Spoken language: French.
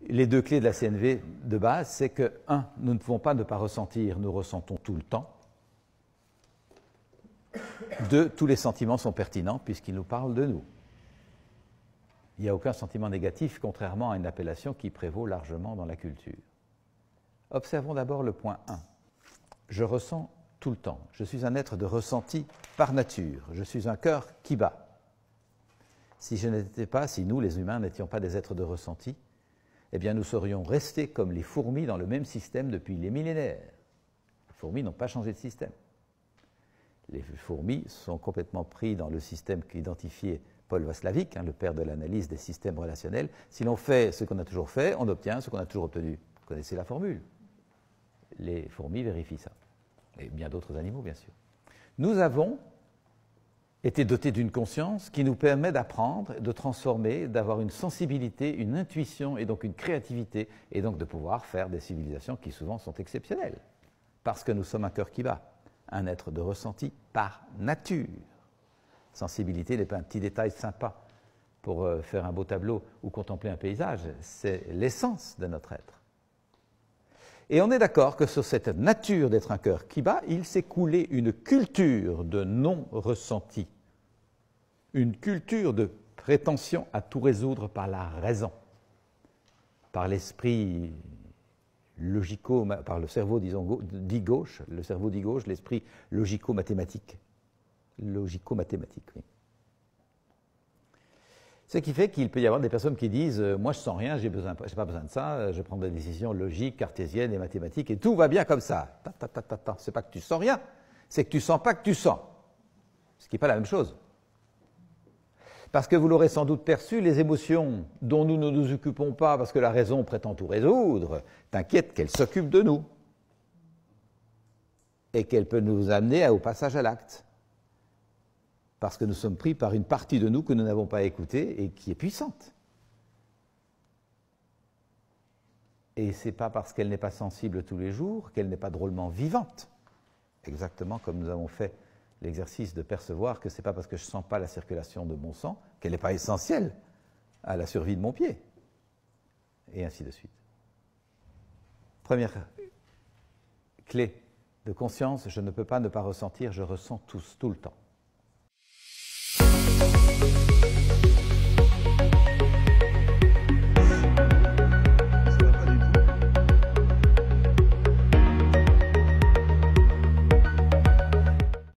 les deux clés de la CNV de base, c'est que, 1, nous ne pouvons pas ne pas ressentir, nous ressentons tout le temps. 2, tous les sentiments sont pertinents puisqu'ils nous parlent de nous. Il n'y a aucun sentiment négatif, contrairement à une appellation qui prévaut largement dans la culture. Observons d'abord le point 1. Je ressens tout le temps. Je suis un être de ressenti par nature. Je suis un cœur qui bat. Si nous, les humains, n'étions pas des êtres de ressenti, eh bien nous serions restés comme les fourmis dans le même système depuis les millénaires. Les fourmis n'ont pas changé de système. Les fourmis sont complètement pris dans le système qu'identifiait Paul Watzlawick, le père de l'analyse des systèmes relationnels. Si l'on fait ce qu'on a toujours fait, on obtient ce qu'on a toujours obtenu. Vous connaissez la formule. Les fourmis vérifient ça. Et bien d'autres animaux, bien sûr. Nous avons été dotés d'une conscience qui nous permet d'apprendre, de transformer, d'avoir une sensibilité, une intuition et donc une créativité, et donc de pouvoir faire des civilisations qui souvent sont exceptionnelles. Parce que nous sommes un cœur qui bat, un être de ressenti par nature. Sensibilité n'est pas un petit détail sympa pour faire un beau tableau ou contempler un paysage, c'est l'essence de notre être. Et on est d'accord que sur cette nature d'être un cœur qui bat, il s'est coulé une culture de non-ressenti, une culture de prétention à tout résoudre par la raison, par l'esprit logico, par le cerveau, disons, dit gauche, le cerveau dit gauche, l'esprit logico-mathématique. Logico-mathématique, oui. Ce qui fait qu'il peut y avoir des personnes qui disent « moi je sens rien, j'ai pas besoin de ça, je prends des décisions logiques, cartésiennes et mathématiques et tout va bien comme ça. » C'est pas que tu sens rien, c'est que tu sens pas que tu sens. Ce qui n'est pas la même chose. Parce que vous l'aurez sans doute perçu, les émotions dont nous ne nous occupons pas parce que la raison prétend tout résoudre, t'inquiète qu'elles s'occupent de nous et qu'elles peuvent nous amener au passage à l'acte. Parce que nous sommes pris par une partie de nous que nous n'avons pas écoutée et qui est puissante. Et ce n'est pas parce qu'elle n'est pas sensible tous les jours qu'elle n'est pas drôlement vivante. Exactement comme nous avons fait l'exercice de percevoir que ce n'est pas parce que je ne sens pas la circulation de mon sang qu'elle n'est pas essentielle à la survie de mon pied. Et ainsi de suite. Première clé de conscience, je ne peux pas ne pas ressentir, je ressens tout le temps.